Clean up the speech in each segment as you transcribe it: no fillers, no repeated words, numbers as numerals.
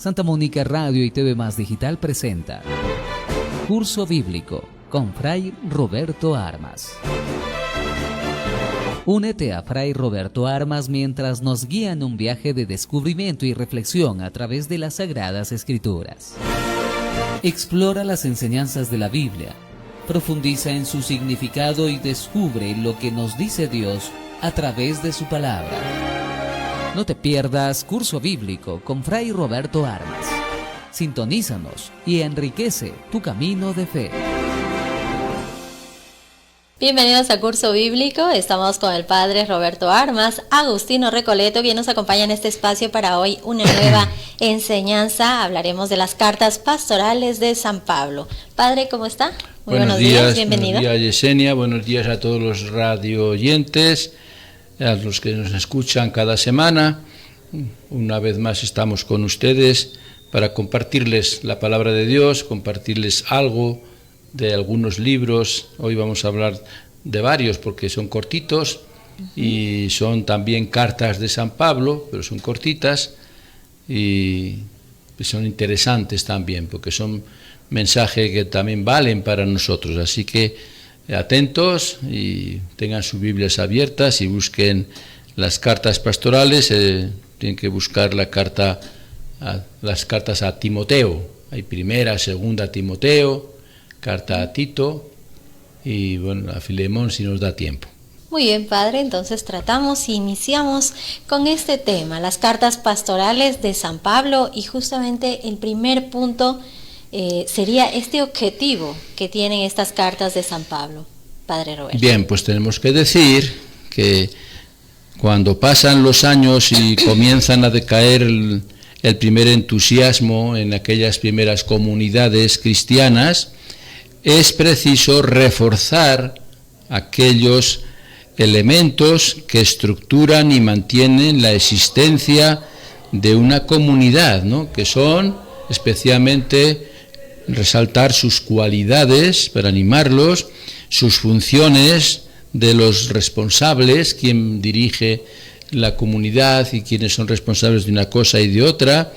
Santa Mónica Radio y TV Más Digital presenta Curso Bíblico con Fray Roberto Armas. Únete a Fray Roberto Armas mientras nos guía en un viaje de descubrimiento y reflexión a través de las Sagradas Escrituras. Explora las enseñanzas de la Biblia, profundiza en su significado y descubre lo que nos dice Dios a través de su palabra. No te pierdas Curso Bíblico con Fray Roberto Armas. Sintonízanos y enriquece tu camino de fe. Bienvenidos a Curso Bíblico, estamos con el Padre Roberto Armas, Agustino Recoleto, quien nos acompaña en este espacio para hoy una nueva enseñanza. Hablaremos de las cartas pastorales de San Pablo. Padre, ¿cómo está? Muy buenos días, bienvenido. Buenos días, Yesenia, buenos días a todos los radio oyentes, a los que nos escuchan cada semana. Una vez más estamos con ustedes para compartirles la palabra de Dios, compartirles algo de algunos libros. Hoy vamos a hablar de varios porque son cortitos y son también cartas de San Pablo, pero son cortitas y son interesantes también porque son mensajes que también valen para nosotros. Así que atentos y tengan sus Biblias abiertas y busquen las cartas pastorales. Tienen que buscar las cartas a Timoteo. Hay primera, segunda Timoteo, carta a Tito y bueno, a Filemón si nos da tiempo. Muy bien, Padre, entonces tratamos y iniciamos con este tema, las cartas pastorales de San Pablo, y justamente el primer punto sería este objetivo que tienen estas cartas de San Pablo. Padre Roberto. Bien, pues tenemos que decir que cuando pasan los años y comienzan a decaer el primer entusiasmo en aquellas primeras comunidades cristianas, es preciso reforzar aquellos elementos que estructuran y mantienen la existencia de una comunidad, ¿no? Que son especialmente resaltar sus cualidades para animarlos, sus funciones de los responsables, quien dirige la comunidad y quienes son responsables de una cosa y de otra,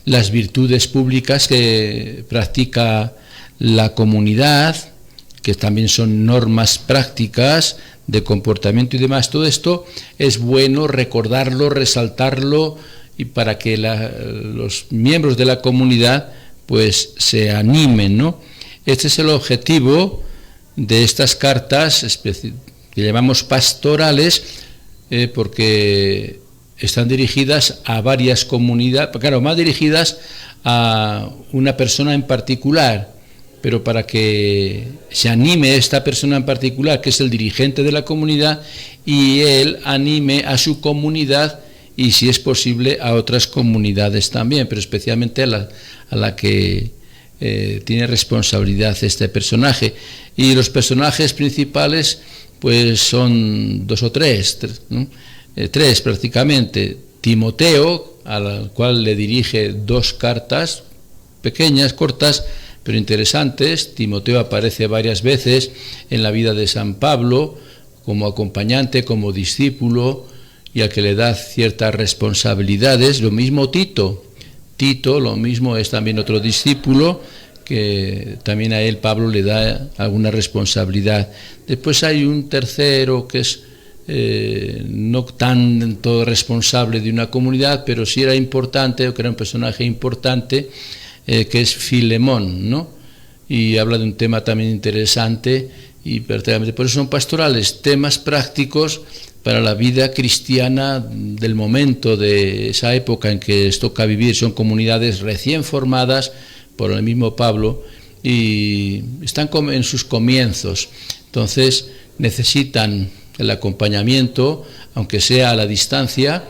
las virtudes públicas que practica la comunidad, que también son normas prácticas de comportamiento y demás. Todo esto es bueno recordarlo, resaltarlo, y para que los miembros de la comunidad pues se animen, ¿no? Este es el objetivo de estas cartas que llamamos pastorales, porque están dirigidas a varias comunidades, claro, más dirigidas a una persona en particular, pero para que se anime esta persona en particular, que es el dirigente de la comunidad, y él anime a su comunidad y, si es posible, a otras comunidades también, pero especialmente a la que tiene responsabilidad este personaje. Y los personajes principales pues son dos o tres, ¿no? Tres prácticamente. Timoteo, al cual le dirige dos cartas pequeñas, cortas, pero interesantes. Timoteo aparece varias veces en la vida de San Pablo como acompañante, como discípulo, y al que le da ciertas responsabilidades. Lo mismo Tito, lo mismo, es también otro discípulo que también a él Pablo le da alguna responsabilidad. Después hay un tercero que es no tanto responsable de una comunidad, pero sí era importante, o que era un personaje importante, que es Filemón, ¿no? Y habla de un tema también interesante, y prácticamente por eso son pastorales, temas prácticos para la vida cristiana del momento, de esa época en que les toca vivir. Son comunidades recién formadas por el mismo Pablo y están en sus comienzos, entonces necesitan el acompañamiento, aunque sea a la distancia.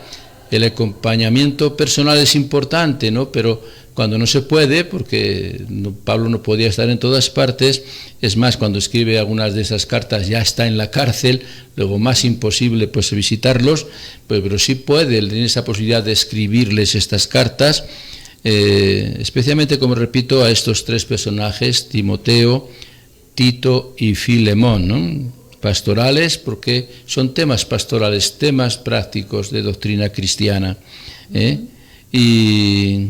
El acompañamiento personal es importante, ¿no? Pero cuando no se puede, porque Pablo no podía estar en todas partes, es más, cuando escribe algunas de esas cartas ya está en la cárcel, luego más imposible pues visitarlos, pero sí puede, tiene esa posibilidad de escribirles estas cartas, especialmente, como repito, a estos tres personajes, Timoteo, Tito y Filemón, ¿no? Pastorales, porque son temas pastorales, temas prácticos de doctrina cristiana, y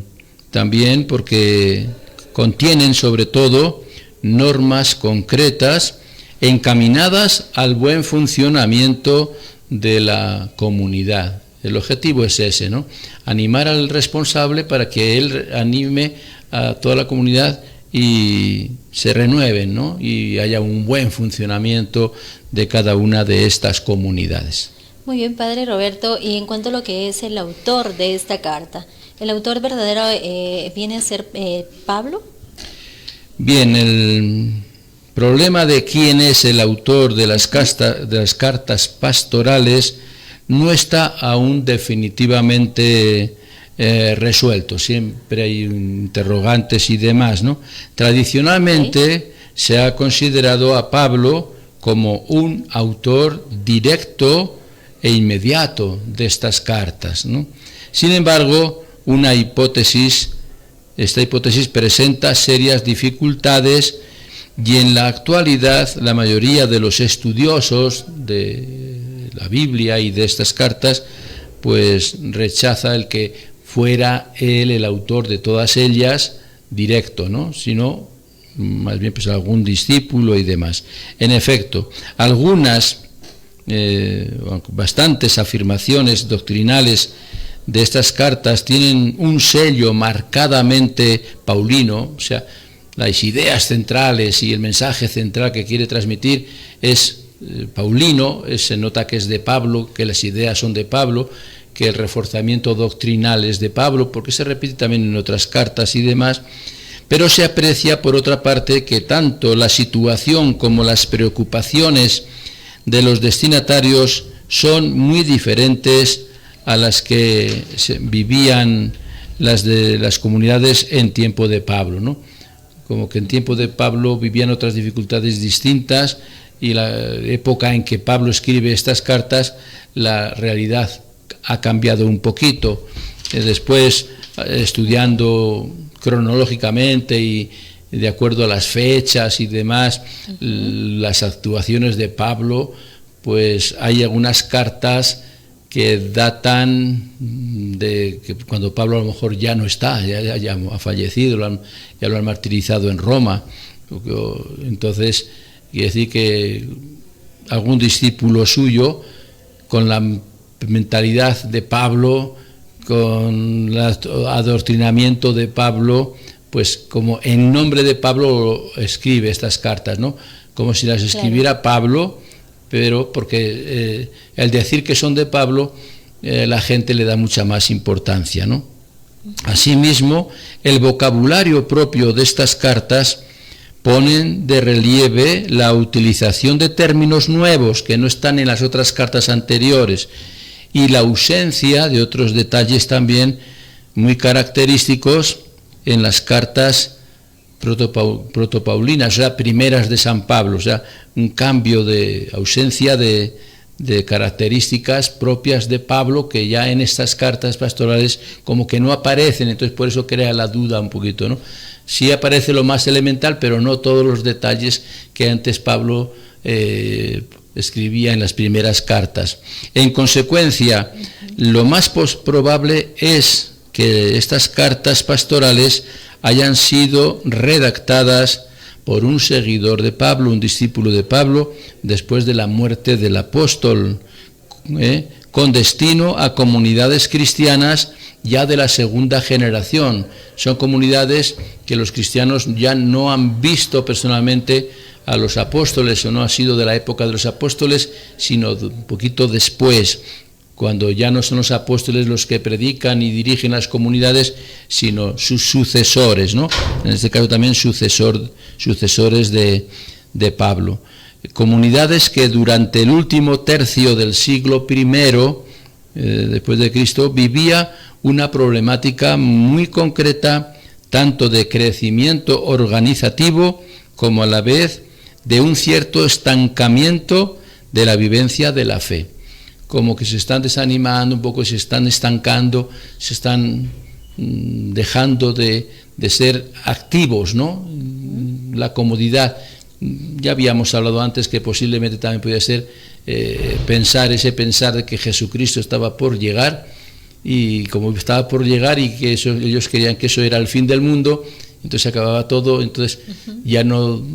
también porque contienen sobre todo normas concretas encaminadas al buen funcionamiento de la comunidad. El objetivo es ese, ¿no? Animar al responsable para que él anime a toda la comunidad y se renueven, ¿no? Y haya un buen funcionamiento de cada una de estas comunidades. Muy bien, Padre Roberto, y en cuanto a lo que es el autor de esta carta, ¿el autor verdadero viene a ser Pablo? Bien, el problema de quién es el autor de las cartas pastorales no está aún definitivamente resuelto. Siempre hay interrogantes y demás, ¿no? Tradicionalmente se ha considerado a Pablo como un autor directo e inmediato de estas cartas, ¿no? Sin embargo, esta hipótesis presenta serias dificultades y en la actualidad la mayoría de los estudiosos de la Biblia y de estas cartas pues rechaza el que fuera él el autor de todas ellas directo, ¿no? Sino más bien pues algún discípulo y demás. En efecto, bastantes afirmaciones doctrinales de estas cartas tienen un sello marcadamente paulino, o sea, las ideas centrales y el mensaje central que quiere transmitir es paulino, se nota que es de Pablo, que las ideas son de Pablo, que el reforzamiento doctrinal es de Pablo, porque se repite también en otras cartas y demás, pero se aprecia por otra parte que tanto la situación como las preocupaciones de los destinatarios son muy diferentes a las que vivían las de las comunidades en tiempo de Pablo, ¿no? Como que en tiempo de Pablo vivían otras dificultades distintas y la época en que Pablo escribe estas cartas, la realidad ha cambiado un poquito. Después, estudiando cronológicamente y de acuerdo a las fechas y demás, las actuaciones de Pablo, pues hay algunas cartas que datan de que cuando Pablo a lo mejor ya no está, ya ha fallecido, ya lo han martirizado en Roma. Entonces, quiere decir que algún discípulo suyo, con la mentalidad de Pablo, con el adoctrinamiento de Pablo, pues como en nombre de Pablo escribe estas cartas, ¿no? Como si las escribiera Pablo, pero porque el decir que son de Pablo, la gente le da mucha más importancia, ¿no? Asimismo, el vocabulario propio de estas cartas ponen de relieve la utilización de términos nuevos que no están en las otras cartas anteriores y la ausencia de otros detalles también muy característicos en las cartas protopaulinas, o sea, primeras de San Pablo, o sea, un cambio de ausencia de características propias de Pablo que ya en estas cartas pastorales como que no aparecen, entonces por eso crea la duda un poquito, ¿no? Sí aparece lo más elemental, pero no todos los detalles que antes Pablo escribía en las primeras cartas. En consecuencia, lo más probable es que estas cartas pastorales hayan sido redactadas por un seguidor de Pablo, un discípulo de Pablo, después de la muerte del apóstol, con destino a comunidades cristianas ya de la segunda generación. Son comunidades que los cristianos ya no han visto personalmente a los apóstoles, o no ha sido de la época de los apóstoles, sino un poquito después, cuando ya no son los apóstoles los que predican y dirigen las comunidades, sino sus sucesores, ¿no? En este caso también sucesores de Pablo. Comunidades que durante el último tercio del siglo I, después de Cristo, vivía una problemática muy concreta, tanto de crecimiento organizativo como a la vez de un cierto estancamiento de la vivencia de la fe. Como que se están desanimando un poco, se están estancando, se están dejando de ser activos, ¿no? La comodidad. Ya habíamos hablado antes que posiblemente también podía ser pensar de que Jesucristo estaba por llegar y como estaba por llegar y que ellos querían que eso era el fin del mundo, entonces acababa todo, entonces ya no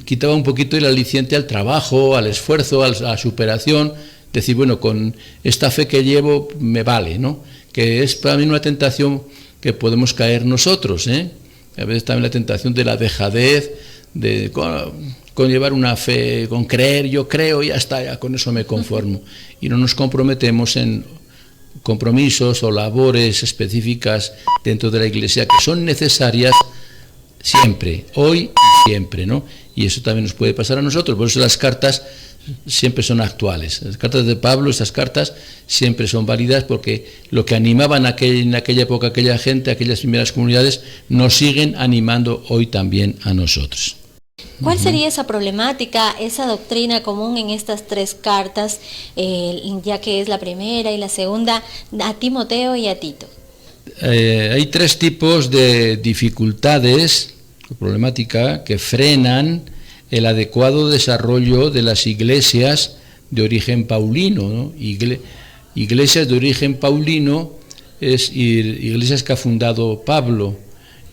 quitaba un poquito el aliciente al trabajo, al esfuerzo, a la superación, decir, bueno, con esta fe que llevo me vale, ¿no? Que es para mí una tentación que podemos caer nosotros, ¿eh? A veces también la tentación de la dejadez, de con llevar una fe, con creer, yo creo, ya está, ya con eso me conformo, y no nos comprometemos en compromisos o labores específicas dentro de la Iglesia que son necesarias siempre, hoy y siempre, ¿no? Y eso también nos puede pasar a nosotros, por eso las cartas siempre son actuales. Las cartas de Pablo, estas cartas siempre son válidas porque lo que animaban en aquella época aquella gente, aquellas primeras comunidades, nos siguen animando hoy también a nosotros. ¿Cuál sería esa problemática, esa doctrina común en estas tres cartas, ya que es la primera y la segunda, a Timoteo y a Tito? Hay tres tipos de dificultades, problemática, que frenan el adecuado desarrollo de las iglesias de origen paulino, ¿no? Iglesias de origen paulino es iglesias que ha fundado Pablo,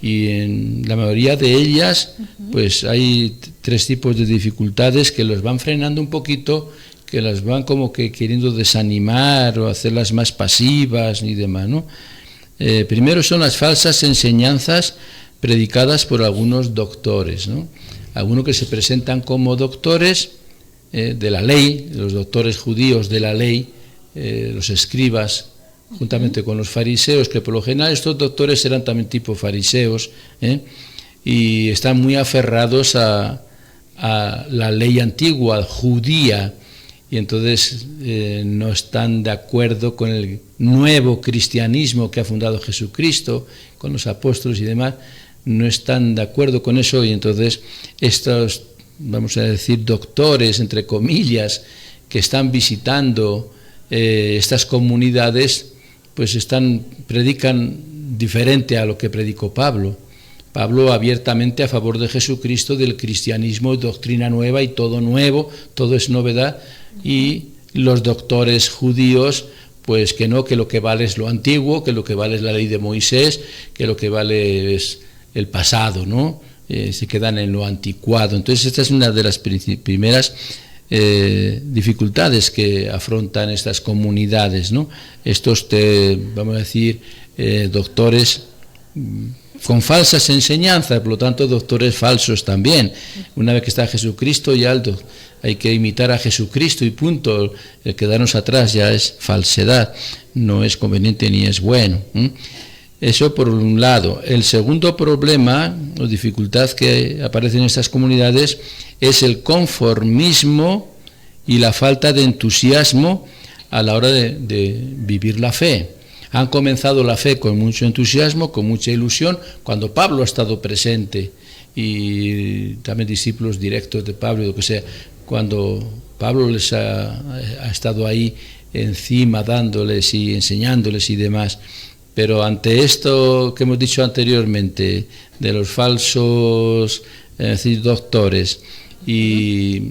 y en la mayoría de ellas pues hay tres tipos de dificultades que los van frenando un poquito, que las van como que queriendo desanimar o hacerlas más pasivas y demás, ¿no? Primero son las falsas enseñanzas predicadas por algunos doctores, ¿no? Algunos que se presentan como doctores de la ley, los doctores judíos de la ley, los escribas, juntamente con los fariseos, que por lo general estos doctores eran también tipo fariseos, y están muy aferrados a la ley antigua, judía, y entonces no están de acuerdo con el nuevo cristianismo que ha fundado Jesucristo, con los apóstoles y demás, no están de acuerdo con eso, y entonces estos, vamos a decir, doctores, entre comillas, que están visitando estas comunidades, pues predican diferente a lo que predicó Pablo. Pablo abiertamente a favor de Jesucristo, del cristianismo, doctrina nueva y todo nuevo, todo es novedad, y los doctores judíos, pues que no, que lo que vale es lo antiguo, que lo que vale es la ley de Moisés, que lo que vale es el pasado, ¿no? Se quedan en lo anticuado. Entonces esta es una de las primeras dificultades que afrontan estas comunidades, ¿no? Estos, vamos a decir, doctores con falsas enseñanzas, por lo tanto doctores falsos también. Una vez que está Jesucristo, ya hay que imitar a Jesucristo y punto. El quedarnos atrás ya es falsedad, no es conveniente ni es bueno. Eso por un lado. El segundo problema o dificultad que aparece en estas comunidades es el conformismo y la falta de entusiasmo a la hora de vivir la fe. Han comenzado la fe con mucho entusiasmo, con mucha ilusión, cuando Pablo ha estado presente, y también discípulos directos de Pablo, lo que sea, cuando Pablo les ha estado ahí encima, dándoles y enseñándoles y demás. Pero ante esto que hemos dicho anteriormente, de los falsos doctores, y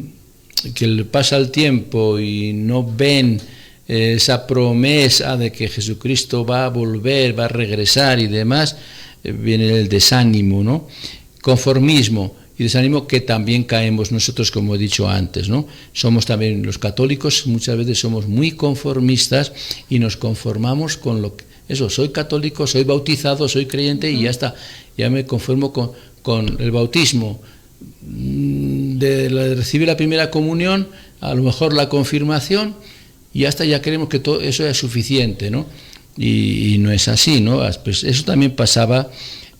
que le pasa el tiempo y no ven esa promesa de que Jesucristo va a volver, va a regresar y demás, viene el desánimo, ¿no? Conformismo y desánimo, que también caemos nosotros, como he dicho antes, ¿no? Somos también los católicos, muchas veces somos muy conformistas y nos conformamos con lo que eso, soy católico, soy bautizado, soy creyente y ya está, ya me conformo con el bautismo, de recibir la primera comunión, a lo mejor la confirmación, y hasta ya creemos que todo eso es suficiente, ¿no? Y no es así, ¿no? Pues eso también pasaba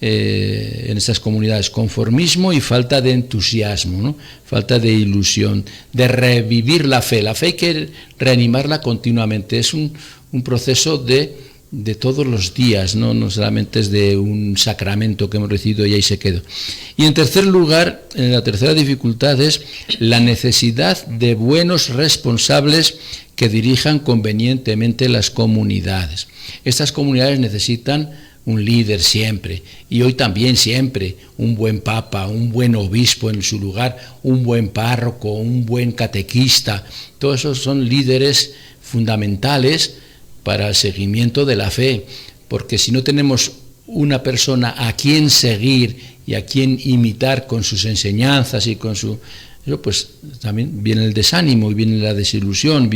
en estas comunidades, conformismo y falta de entusiasmo, ¿no? Falta de ilusión, de revivir la fe. La fe hay que reanimarla continuamente, es un proceso de todos los días, no solamente es de un sacramento que hemos recibido y ahí se quedó. Y en tercer lugar, la tercera dificultad es la necesidad de buenos responsables que dirijan convenientemente las comunidades. Estas comunidades necesitan un líder siempre, y hoy también siempre, un buen papa, un buen obispo en su lugar, un buen párroco, un buen catequista. Todos esos son líderes fundamentales para el seguimiento de la fe, porque si no tenemos una persona a quien seguir y a quien imitar con sus enseñanzas y con su... pues también viene el desánimo y viene la desilusión,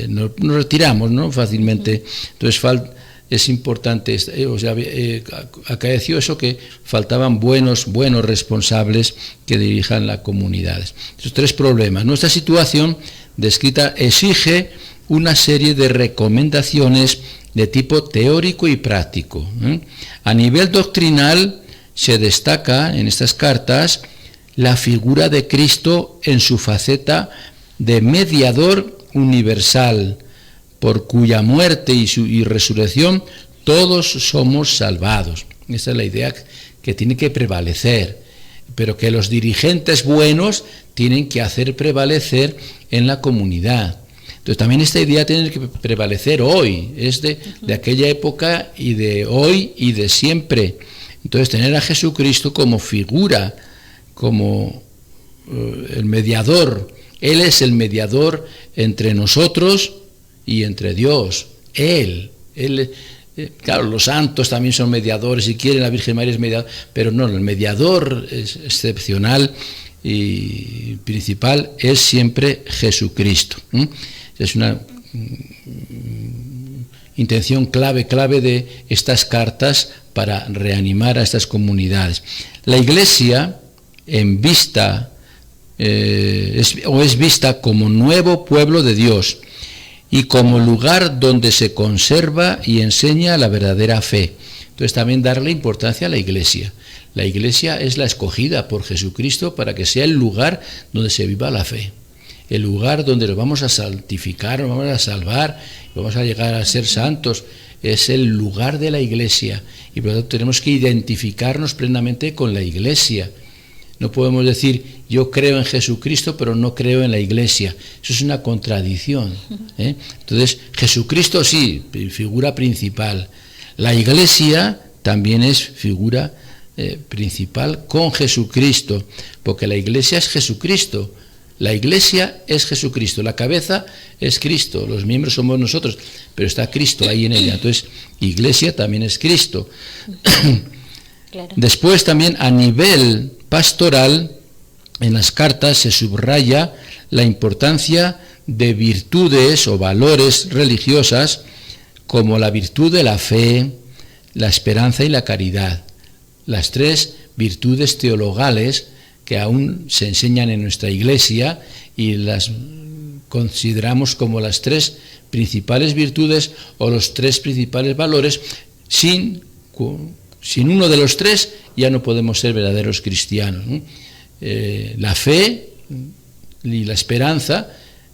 nos retiramos, ¿no?, fácilmente. Entonces es importante, acaeció eso, que faltaban buenos responsables que dirijan las comunidades. Esos 3 problemas. Nuestra situación descrita exige una serie de recomendaciones de tipo teórico y práctico. A nivel doctrinal se destaca en estas cartas la figura de Cristo en su faceta de mediador universal, por cuya muerte y resurrección todos somos salvados. Esa es la idea que tiene que prevalecer, pero que los dirigentes buenos tienen que hacer prevalecer en la comunidad. Entonces también esta idea tiene que prevalecer hoy, es de aquella época y de hoy y de siempre. Entonces tener a Jesucristo como figura, como el mediador. Él es el mediador entre nosotros y entre Dios. Él, claro, los santos también son mediadores, si quieren la Virgen María es mediador, pero no, el mediador es excepcional y principal es siempre Jesucristo. Es una intención clave de estas cartas para reanimar a estas comunidades. La Iglesia es vista como nuevo pueblo de Dios y como lugar donde se conserva y enseña la verdadera fe. Entonces también darle importancia a la Iglesia. La Iglesia es la escogida por Jesucristo para que sea el lugar donde se viva la fe, el lugar donde nos vamos a santificar, nos vamos a salvar, vamos a llegar a ser santos. Es el lugar de la Iglesia y por lo tanto tenemos que identificarnos plenamente con la Iglesia. No podemos decir, yo creo en Jesucristo, pero no creo en la Iglesia. Eso es una contradicción. Entonces, Jesucristo sí, figura principal. La Iglesia también es figura principal con Jesucristo, porque la Iglesia es Jesucristo. La Iglesia es Jesucristo, la cabeza es Cristo, los miembros somos nosotros, pero está Cristo ahí en ella. Entonces, Iglesia también es Cristo. Claro. Después también a nivel pastoral, en las cartas se subraya la importancia de virtudes o valores religiosas como la virtud de la fe, la esperanza y la caridad. Las 3 virtudes teologales que aún se enseñan en nuestra Iglesia y las consideramos como las 3 principales virtudes o los 3 principales valores. Sin uno de los 3 ya no podemos ser verdaderos cristianos, ¿no? La fe y la esperanza,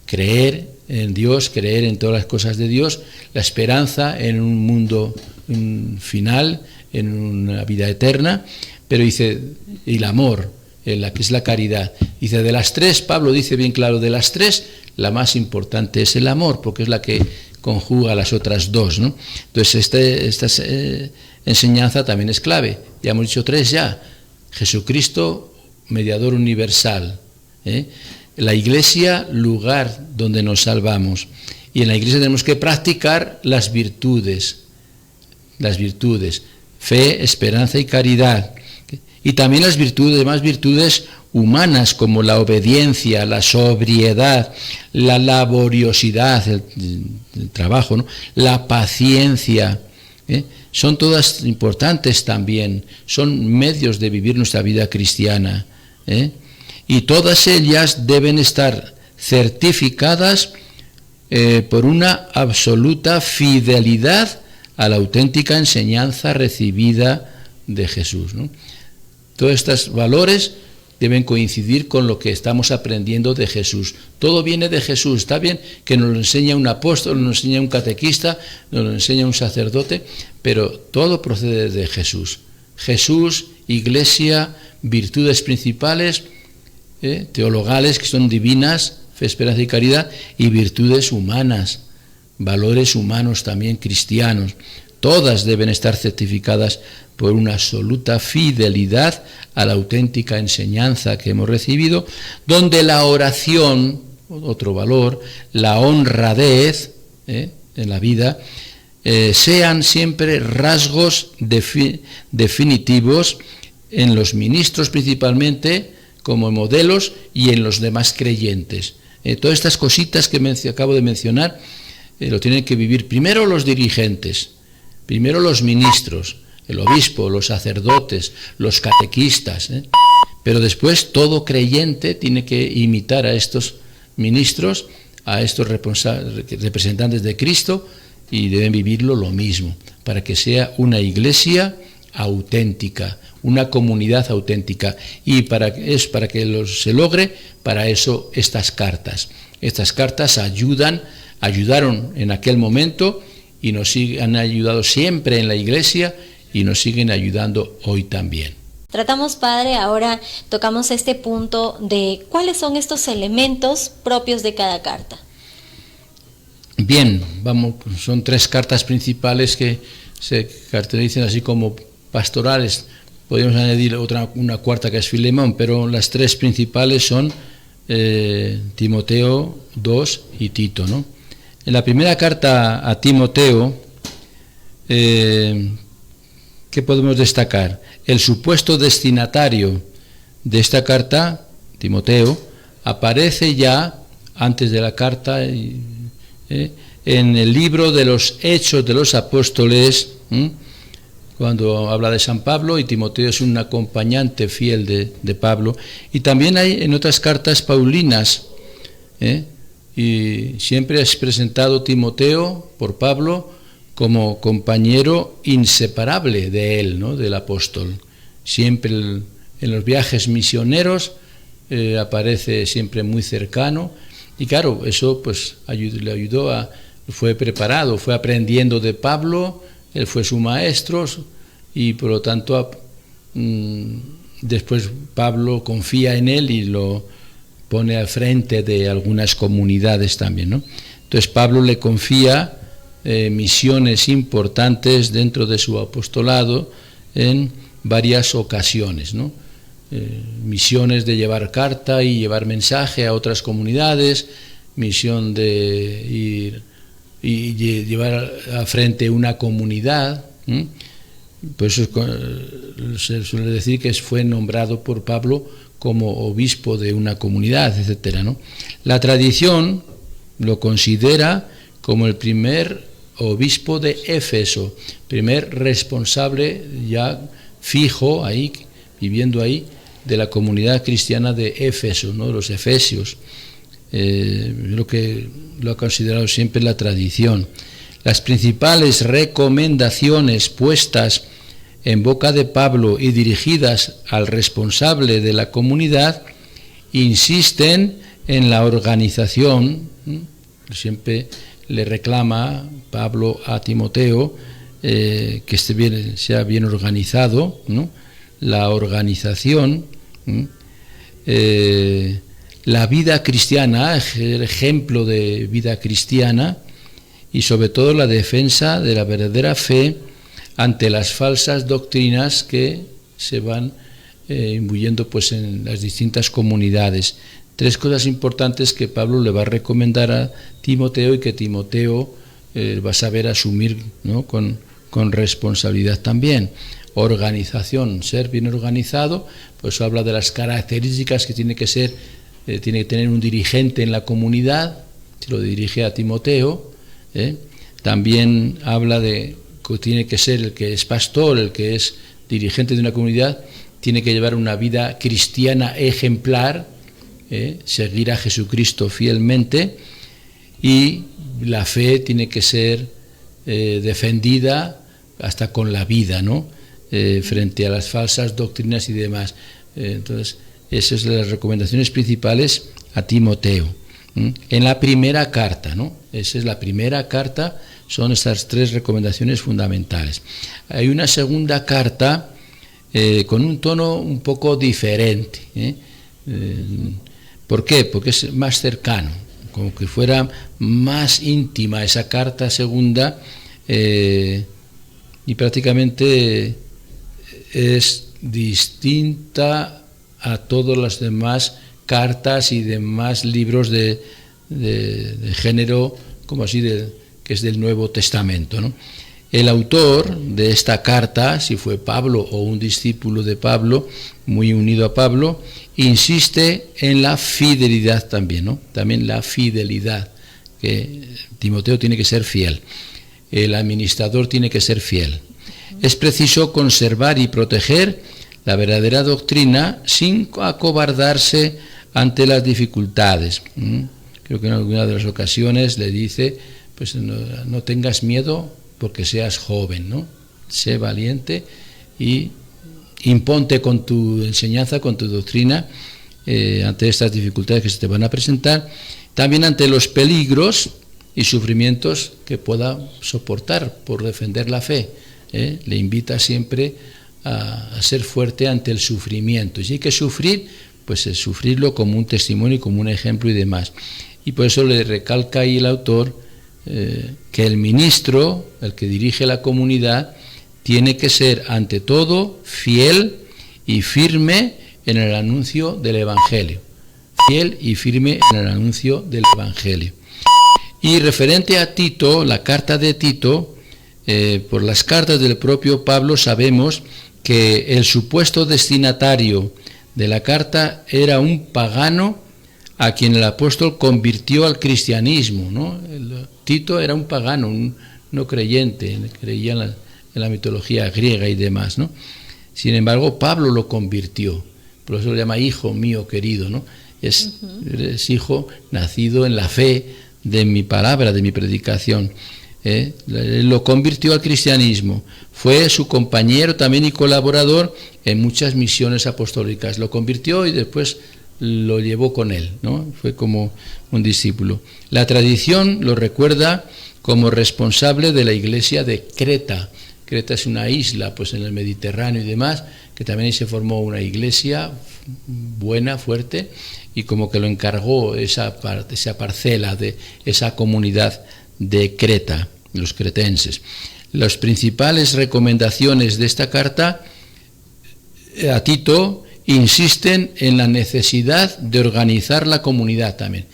creer en Dios, creer en todas las cosas de Dios, la esperanza en un mundo final, en una vida eterna, pero dice, y el amor, la que es la caridad. Dice, de las 3, Pablo dice bien claro, de las 3, la más importante es el amor, porque es la que conjuga las otras 2, ¿no? Entonces esta enseñanza también es clave. Ya hemos dicho 3 ya. Jesucristo, mediador universal. La Iglesia, lugar donde nos salvamos. Y en la Iglesia tenemos que practicar las virtudes. Fe, esperanza y caridad. Y también las virtudes, más virtudes humanas como la obediencia, la sobriedad, la laboriosidad, el trabajo, ¿no? La paciencia, son todas importantes también, son medios de vivir nuestra vida cristiana, y todas ellas deben estar certificadas por una absoluta fidelidad a la auténtica enseñanza recibida de Jesús, ¿no? Todos estos valores deben coincidir con lo que estamos aprendiendo de Jesús. Todo viene de Jesús. Está bien que nos lo enseña un apóstol, nos lo enseña un catequista, nos lo enseña un sacerdote, pero todo procede de Jesús. Jesús, Iglesia, virtudes principales, teologales, que son divinas, fe, esperanza y caridad, y virtudes humanas, valores humanos también cristianos. Todas deben estar certificadas por una absoluta fidelidad a la auténtica enseñanza que hemos recibido, donde la oración, otro valor, la honradez, en la vida, sean siempre rasgos definitivos en los ministros principalmente, como modelos, y en los demás creyentes. Todas estas cositas que acabo de mencionar lo tienen que vivir primero los dirigentes, primero los ministros, el obispo, los sacerdotes, los catequistas, pero después todo creyente tiene que imitar a estos ministros, a estos representantes de Cristo, y deben vivirlo lo mismo, para que sea una iglesia auténtica, una comunidad auténtica. Y para que se logre, para eso estas cartas. Estas cartas ayudaron en aquel momento y han ayudado siempre en la iglesia y nos siguen ayudando hoy también. Tratamos, Padre, ahora tocamos este punto de cuáles son estos elementos propios de cada carta. Bien, son 3 cartas principales que se caracterizan así como pastorales. Podríamos añadir una cuarta que es Filemón, pero las 3 principales son Timoteo, 2 y Tito, ¿no? En la primera carta a Timoteo, ¿qué podemos destacar? El supuesto destinatario de esta carta, Timoteo, aparece ya antes de la carta en el libro de los Hechos de los Apóstoles, cuando habla de San Pablo, y Timoteo es un acompañante fiel de Pablo, y también hay en otras cartas paulinas, y siempre es presentado Timoteo por Pablo como compañero inseparable de él, ¿no?, del apóstol. Siempre en los viajes misioneros aparece siempre muy cercano, y claro, eso pues le ayudó fue preparado, fue aprendiendo de Pablo, él fue su maestro, y por lo tanto después Pablo confía en él y lo pone al frente de algunas comunidades también, ¿no? Entonces Pablo le confía misiones importantes dentro de su apostolado en varias ocasiones, ¿no? Misiones de llevar carta y llevar mensaje a otras comunidades, misión de ir y llevar a frente una comunidad. Por eso se suele decir que fue nombrado por Pablo como obispo de una comunidad, etcétera, ¿no? La tradición lo considera como el primer obispo de Éfeso, primer responsable ya fijo ahí, viviendo ahí, de la comunidad cristiana de Éfeso, ¿no?, los efesios. Lo que lo ha considerado siempre la tradición. Las principales recomendaciones puestas en boca de Pablo y dirigidas al responsable de la comunidad insisten en la organización. Siempre le reclama Pablo a Timoteo que sea bien organizado, ¿no? La organización, la vida cristiana, el ejemplo de vida cristiana, y sobre todo la defensa de la verdadera fe ante las falsas doctrinas que se van imbuyendo pues en las distintas comunidades. 3 cosas importantes que Pablo le va a recomendar a Timoteo y que Timoteo va a saber asumir, ¿no?, con responsabilidad también. Organización, ser bien organizado, pues habla de las características que tiene que tener un dirigente en la comunidad, se lo dirige a Timoteo. También habla de que tiene que ser el que es pastor, el que es dirigente de una comunidad, tiene que llevar una vida cristiana ejemplar, seguir a Jesucristo fielmente, y la fe tiene que ser defendida hasta con la vida, ¿no?, frente a las falsas doctrinas y demás. Entonces, esas son las recomendaciones principales a Timoteo. En la primera carta, ¿no? Esa es la primera carta, son estas 3 recomendaciones fundamentales. Hay una segunda carta con un tono un poco diferente. ¿Por qué? Porque es más cercano, como que fuera más íntima esa carta segunda, y prácticamente es distinta a todas las demás cartas y demás libros de género, como así, que es del Nuevo Testamento, ¿no? El autor de esta carta, si fue Pablo o un discípulo de Pablo, muy unido a Pablo, insiste en la fidelidad también, ¿no? También la fidelidad, que Timoteo tiene que ser fiel, el administrador tiene que ser fiel. Es preciso conservar y proteger la verdadera doctrina sin acobardarse ante las dificultades. Creo que en alguna de las ocasiones le dice, pues no tengas miedo porque seas joven, ¿no? Sé valiente y imponte con tu enseñanza, con tu doctrina, ante estas dificultades que se te van a presentar, también ante los peligros y sufrimientos que pueda soportar por defender la fe. Le invita siempre a ser fuerte ante el sufrimiento. Y si hay que sufrir, pues es sufrirlo como un testimonio, como un ejemplo y demás. Y por eso le recalca ahí el autor que el ministro, el que dirige la comunidad, tiene que ser ante todo fiel y firme en el anuncio del Evangelio. Fiel y firme en el anuncio del Evangelio. Y referente a Tito, la carta de Tito, por las cartas del propio Pablo sabemos que el supuesto destinatario de la carta era un pagano a quien el apóstol convirtió al cristianismo, ¿no? Tito era un pagano, un no creyente, creía en la mitología griega y demás, ¿no? Sin embargo, Pablo lo convirtió, por eso lo llama hijo mío querido, ¿no? Es hijo nacido en la fe de mi palabra, de mi predicación. Lo convirtió al cristianismo, fue su compañero también y colaborador en muchas misiones apostólicas, lo convirtió y después lo llevó con él, ¿no? Fue como un discípulo. La tradición lo recuerda como responsable de la iglesia de Creta. Creta es una isla, pues en el Mediterráneo y demás, que también ahí se formó una iglesia buena, fuerte, y como que lo encargó esa parcela de esa comunidad de Creta, los cretenses. Las principales recomendaciones de esta carta a Tito insisten en la necesidad de organizar la comunidad también.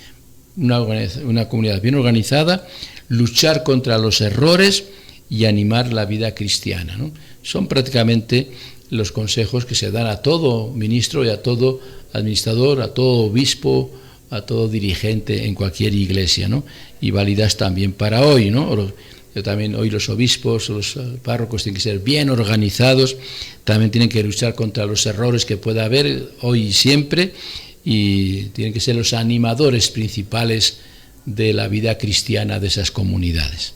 Una comunidad bien organizada, luchar contra los errores y animar la vida cristiana, ¿no? Son prácticamente los consejos que se dan a todo ministro y a todo administrador, a todo obispo, a todo dirigente en cualquier iglesia, ¿no? Y válidas también para hoy, ¿no? También hoy los obispos, los párrocos tienen que ser bien organizados, también tienen que luchar contra los errores que pueda haber hoy y siempre, y tienen que ser los animadores principales de la vida cristiana de esas comunidades.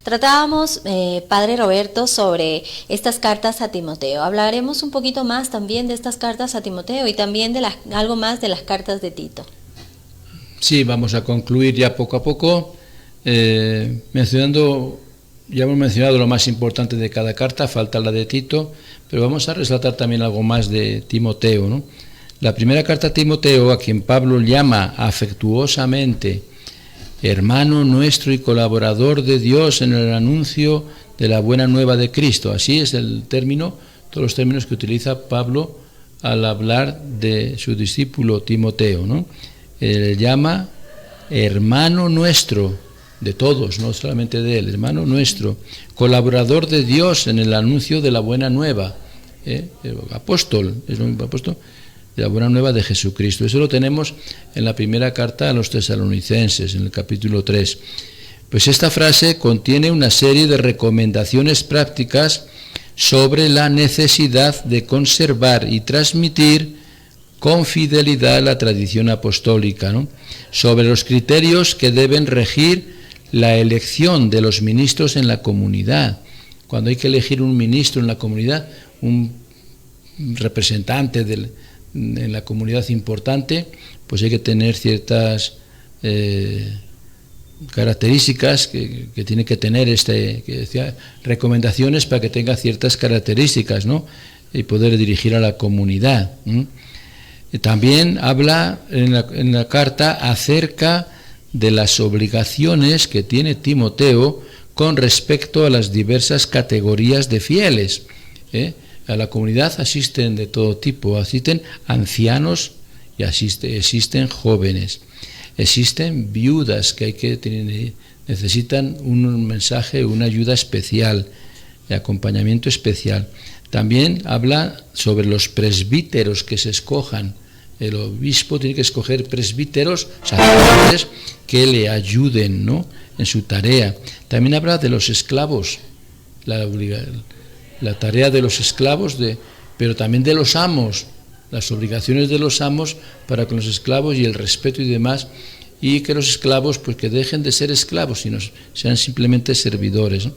Tratábamos, Padre Roberto, sobre estas cartas a Timoteo. Hablaremos un poquito más también de estas cartas a Timoteo y también de algo más de las cartas de Tito. Sí, vamos a concluir ya poco a poco. Ya hemos mencionado lo más importante de cada carta, falta la de Tito, pero vamos a resaltar también algo más de Timoteo, ¿no? La primera carta a Timoteo, a quien Pablo llama afectuosamente hermano nuestro y colaborador de Dios en el anuncio de la buena nueva de Cristo. Así es el término, todos los términos que utiliza Pablo al hablar de su discípulo Timoteo, ¿no? Él llama hermano nuestro, de todos, no solamente de él, hermano nuestro, colaborador de Dios en el anuncio de la buena nueva, apóstol, es lo mismo, apóstol de la buena nueva de Jesucristo. Eso lo tenemos en la primera carta a los tesalonicenses, en el capítulo 3. Pues esta frase contiene una serie de recomendaciones prácticas sobre la necesidad de conservar y transmitir con fidelidad la tradición apostólica, ¿no? Sobre los criterios que deben regir la elección de los ministros en la comunidad. Cuando hay que elegir un ministro en la comunidad, un representante en la comunidad importante, pues hay que tener ciertas características que tiene que tener recomendaciones para que tenga ciertas características, ¿no? Y poder dirigir a la comunidad. También habla en la carta acerca de las obligaciones que tiene Timoteo con respecto a las diversas categorías de fieles. A la comunidad asisten de todo tipo, asisten ancianos y existen jóvenes. Existen viudas que necesitan un mensaje, una ayuda especial, de acompañamiento especial. También habla sobre los presbíteros que se escojan. El obispo tiene que escoger presbíteros, sacerdotes, que le ayuden, ¿no?, en su tarea. También habla de los esclavos, la tarea de los esclavos, pero también de los amos, las obligaciones de los amos para con los esclavos y el respeto y demás, y que los esclavos pues que dejen de ser esclavos, sino sean simplemente servidores, ¿no?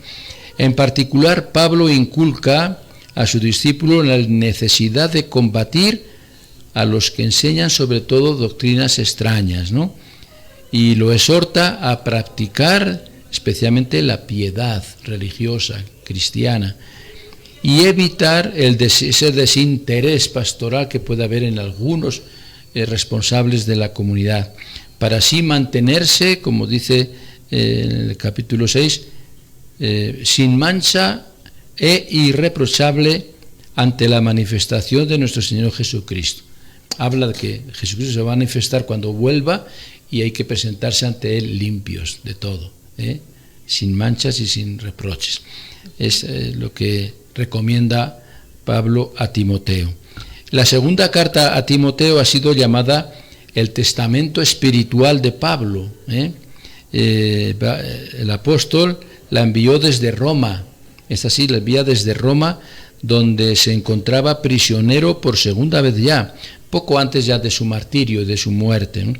En particular, Pablo inculca a su discípulo la necesidad de combatir a los que enseñan sobre todo doctrinas extrañas, ¿no? Y lo exhorta a practicar especialmente la piedad religiosa, cristiana, y evitar ese desinterés pastoral que puede haber en algunos responsables de la comunidad, para así mantenerse, como dice en el capítulo 6, sin mancha e irreprochable ante la manifestación de nuestro Señor Jesucristo. Habla de que Jesucristo se va a manifestar cuando vuelva y hay que presentarse ante Él limpios de todo, sin manchas y sin reproches. Es lo que recomienda Pablo a Timoteo. La segunda carta a Timoteo ha sido llamada el testamento espiritual de Pablo. El apóstol la envió desde Roma, es así, la envía desde Roma, donde se encontraba prisionero por segunda vez ya, poco antes ya de su martirio y de su muerte, ¿no?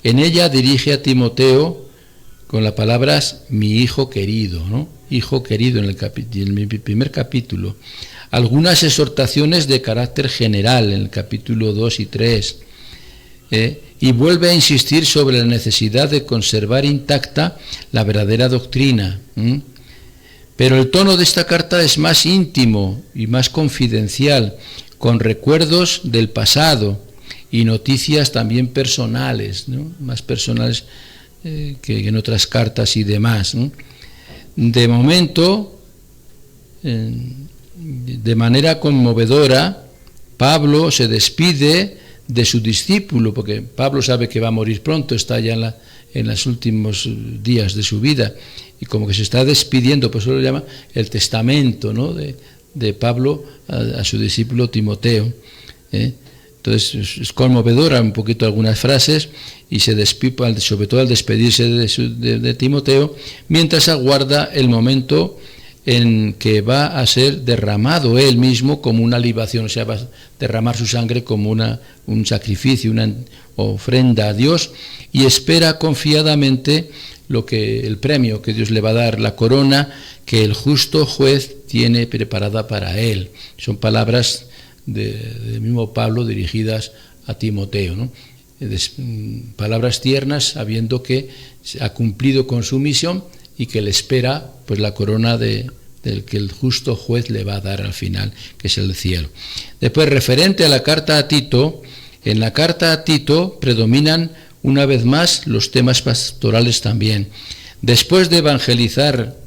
En ella dirige a Timoteo con las palabras mi hijo querido, ¿no? Hijo querido en el primer capítulo. Algunas exhortaciones de carácter general en el capítulo 2 y 3. Y vuelve a insistir sobre la necesidad de conservar intacta la verdadera doctrina. Pero el tono de esta carta es más íntimo y más confidencial, con recuerdos del pasado y noticias también personales, ¿no?, más personales que en otras cartas y demás, ¿no? De momento, de manera conmovedora, Pablo se despide de su discípulo, porque Pablo sabe que va a morir pronto, está ya en los últimos días de su vida, y como que se está despidiendo, pues eso lo llama el testamento, ¿no?, de Pablo a su discípulo Timoteo. Entonces es conmovedora un poquito algunas frases, y se despide, sobre todo al despedirse de Timoteo, mientras aguarda el momento en que va a ser derramado él mismo como una libación, o sea, va a derramar su sangre como un sacrificio, una ofrenda a Dios, y espera confiadamente el premio que Dios le va a dar, la corona que el justo juez tiene preparada para él. Son palabras del mismo Pablo dirigidas a Timoteo, ¿no? Palabras tiernas, sabiendo que ha cumplido con su misión y que le espera pues la corona del que el justo juez le va a dar al final, que es el cielo. Después, referente a la carta a Tito, en la carta a Tito predominan una vez más los temas pastorales también. Después de evangelizar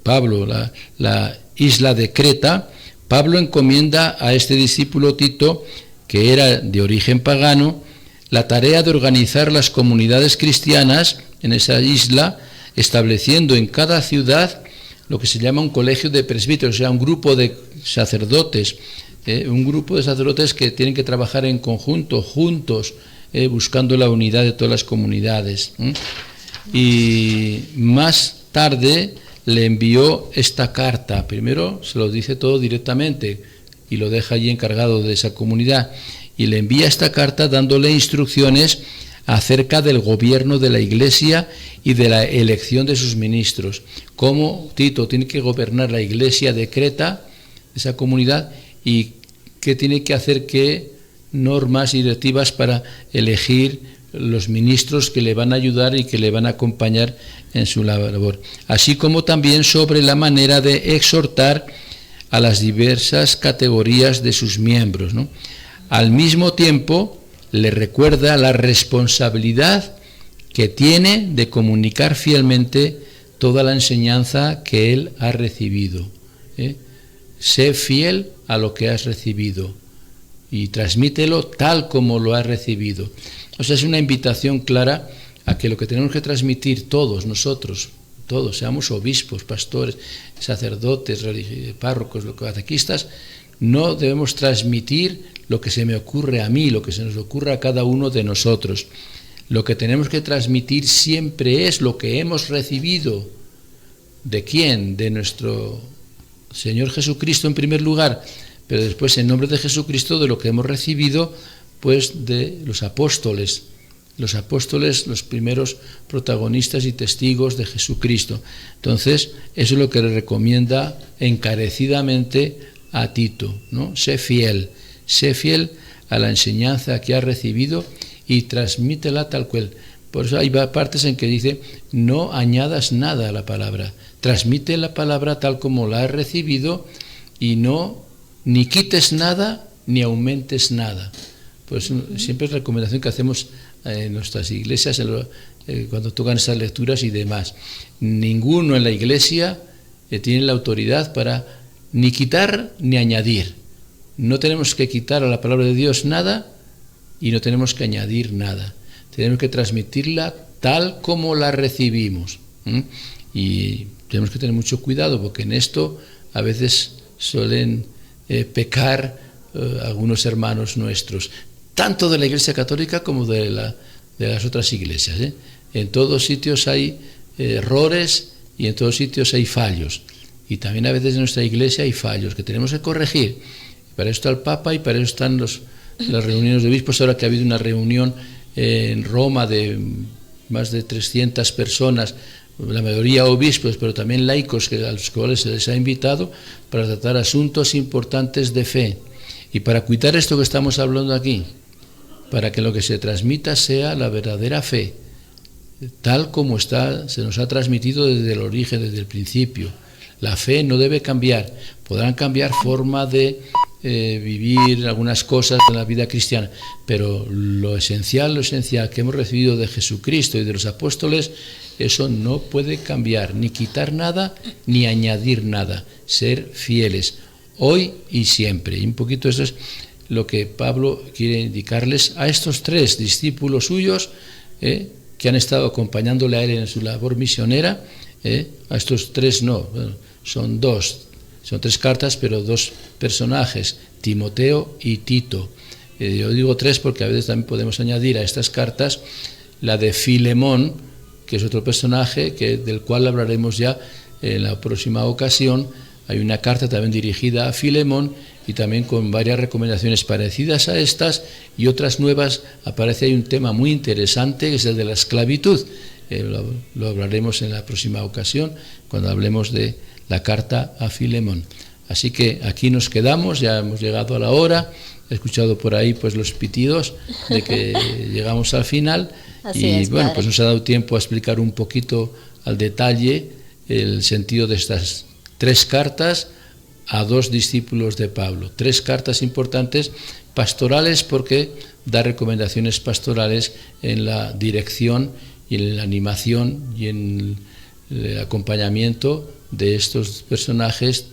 Pablo, la isla de Creta, Pablo encomienda a este discípulo Tito, que era de origen pagano, la tarea de organizar las comunidades cristianas en esa isla, estableciendo en cada ciudad lo que se llama un colegio de presbíteros, o sea, un grupo de sacerdotes, que tienen que trabajar en conjunto, juntos, buscando la unidad de todas las comunidades. Y más tarde le envió esta carta. Primero se lo dice todo directamente y lo deja allí encargado de esa comunidad, y le envía esta carta dándole instrucciones acerca del gobierno de la Iglesia y de la elección de sus ministros. Cómo Tito tiene que gobernar la Iglesia de Creta, esa comunidad, y qué tiene que hacer, qué normas y directivas para elegir los ministros que le van a ayudar y que le van a acompañar en su labor. Así como también sobre la manera de exhortar a las diversas categorías de sus miembros, ¿no? Al mismo tiempo, le recuerda la responsabilidad que tiene de comunicar fielmente toda la enseñanza que él ha recibido. Sé fiel a lo que has recibido y transmítelo tal como lo has recibido. O sea, es una invitación clara a que lo que tenemos que transmitir todos nosotros, todos, seamos obispos, pastores, sacerdotes, párrocos, catequistas, no debemos transmitir lo que se me ocurre a mí, lo que se nos ocurre a cada uno de nosotros. Lo que tenemos que transmitir siempre es lo que hemos recibido. ¿De quién? De nuestro Señor Jesucristo en primer lugar, pero después en nombre de Jesucristo de lo que hemos recibido pues de los apóstoles, los primeros protagonistas y testigos de Jesucristo. Entonces, eso es lo que le recomienda encarecidamente a Tito, ¿no? Sé fiel a la enseñanza que has recibido y transmítela tal cual. Por eso hay partes en que dice, no añadas nada a la palabra, transmite la palabra tal como la has recibido y no ni quites nada ni aumentes nada. Pues siempre es recomendación que hacemos en nuestras iglesias cuando tocan esas lecturas y demás. Ninguno en la iglesia tiene la autoridad para ni quitar ni añadir. No tenemos que quitar a la palabra de Dios nada y no tenemos que añadir nada. Tenemos que transmitirla tal como la recibimos. Y tenemos que tener mucho cuidado porque en esto a veces suelen pecar algunos hermanos nuestros, tanto de la Iglesia Católica como de las otras iglesias. En todos sitios hay errores y en todos sitios hay fallos. Y también a veces en nuestra iglesia hay fallos que tenemos que corregir. Para eso está el Papa y para eso están las reuniones de obispos. Ahora que ha habido una reunión en Roma de más de 300 personas, la mayoría obispos, pero también laicos a los cuales se les ha invitado para tratar asuntos importantes de fe. Y para cuidar esto que estamos hablando aquí, para que lo que se transmita sea la verdadera fe, tal como se nos ha transmitido desde el origen, desde el principio. La fe no debe cambiar. Podrán cambiar forma de vivir algunas cosas de la vida cristiana, pero lo esencial que hemos recibido de Jesucristo y de los apóstoles, eso no puede cambiar, ni quitar nada, ni añadir nada. Ser fieles, hoy y siempre. Y un poquito eso es lo que Pablo quiere indicarles a estos 3 discípulos suyos que han estado acompañándole a él en su labor misionera. A estos 3 no, son 2. Son 3 cartas, pero 2 personajes, Timoteo y Tito. Yo digo 3 porque a veces también podemos añadir a estas cartas la de Filemón, que es otro personaje del cual hablaremos ya en la próxima ocasión. Hay una carta también dirigida a Filemón y también con varias recomendaciones parecidas a estas y otras nuevas. Aparece ahí un tema muy interesante que es el de la esclavitud. Lo hablaremos en la próxima ocasión cuando hablemos de la carta a Filemón. Así que aquí nos quedamos, ya hemos llegado a la hora. He escuchado por ahí pues los pitidos de que llegamos al final. Así y es, bueno, padre. pues nos ha dado tiempo a explicar un poquito al detalle el sentido de estas 3 cartas a 2 discípulos de Pablo. 3 cartas importantes, pastorales, porque da recomendaciones pastorales en la dirección y en la animación y en el acompañamiento de estos personajes,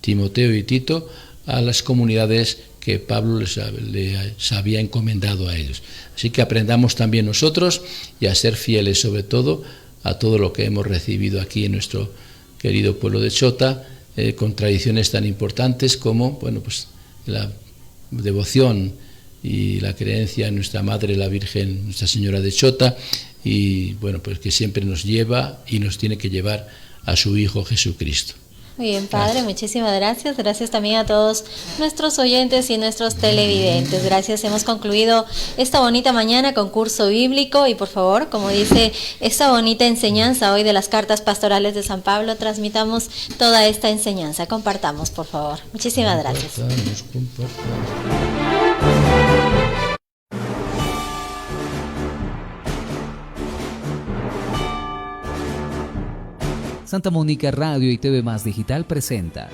Timoteo y Tito, a las comunidades que Pablo les había encomendado a ellos. Así que aprendamos también nosotros y a ser fieles sobre todo a todo lo que hemos recibido aquí en nuestro querido pueblo de Chota, con tradiciones tan importantes como pues la devoción y la creencia en nuestra Madre, la Virgen, Nuestra Señora de Chota, y pues que siempre nos lleva y nos tiene que llevar a su Hijo Jesucristo. Muy bien, Padre, muchísimas gracias. Gracias también a todos nuestros oyentes y nuestros televidentes. Gracias, hemos concluido esta bonita mañana con curso bíblico y por favor, como dice esta bonita enseñanza hoy de las cartas pastorales de San Pablo, transmitamos toda esta enseñanza. Compartamos, por favor. Muchísimas gracias. Compartamos. Santa Mónica Radio y TV Más Digital presenta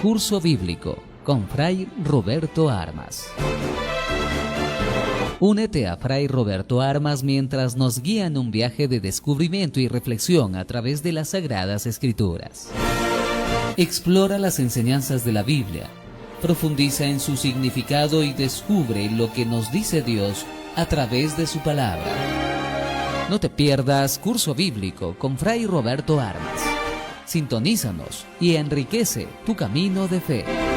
Curso Bíblico con Fray Roberto Armas. Únete a Fray Roberto Armas mientras nos guía en un viaje de descubrimiento y reflexión a través de las Sagradas Escrituras. Explora las enseñanzas de la Biblia, Profundiza en su significado y descubre lo que nos dice Dios a través de su palabra. No te pierdas Curso Bíblico con Fray Roberto Armas. Sintonízanos y enriquece tu camino de fe.